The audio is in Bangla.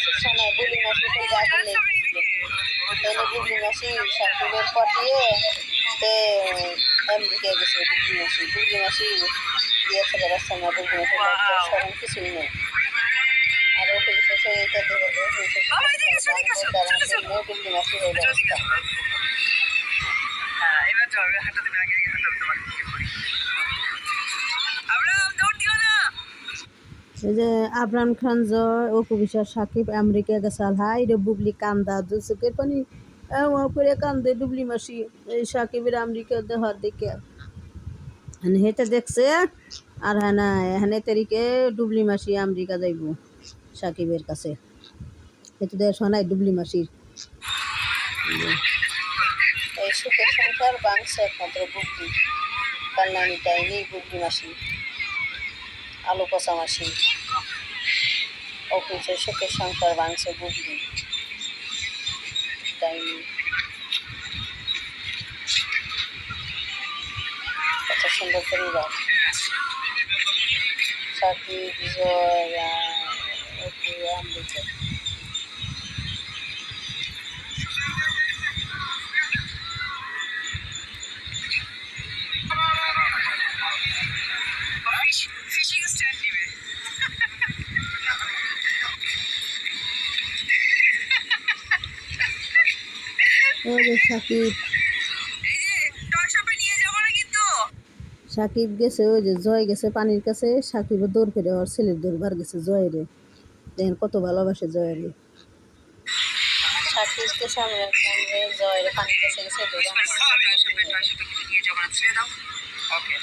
মাসির সময় বুলি মাসি তো যা করলে তাহলে বুলি মাসি সাকিবের পাঠিয়ে তে আমেরিকা গেছে বুলি মাসি দিয়েছে রাস্তা না বুলি মাসি সরম কিছুই নেই আর ওকে বিশেষ এইটা দেবে বুলি মাসি হয়ে অবস্থা এবার যাবে হাঁটা দিন আগে আগে হাঁটা তোমার এই যে আবরাম খান জয় অপু বিশ্বাস সাকিব আমেরিকা গেছাল হাই রে বুবলি কান্দা দু চোখের পানি করে কান্দে ডুবলি মাসি এই সাকিবের আমেরিকা দেহার দিকে হেঁটে দেখছে আর হ্যাঁ না এখানে তারিখে ডুবলি মাসি আমেরিকা যাইব সাকিবের কাছে হেঁটে দেয় শোনাই ডুবলি মাসির এই সুখের সংসার বাংছে একমাত্র বুবলি কান্নানিটাই নেই বুবলি মাসি আলু কষা মাসি অফিসে সুখের সংসার বাংছে বুবলি তাই কত সুন্দর পরিবার সাকিব জয় অপু আমেরিকা ফিশিং স্ট্যান্ড নিবে ওই যে সাকিব এই যে টয় শপে নিয়ে যাবো না কিন্তু সাকিব গেছে ওই যে জয় গেছে পানির কাছে সাকিবের দৌড় ফেরে ওর ছেলের দৌড়বার গেছে জয়েরে দেখেন কত ভালোবাসে জয়েরে সাকিবকে সামনে জয়ের পানির কাছে গেছে টয় শপে নিয়ে যাবো না ছেড়ে দাও ওকে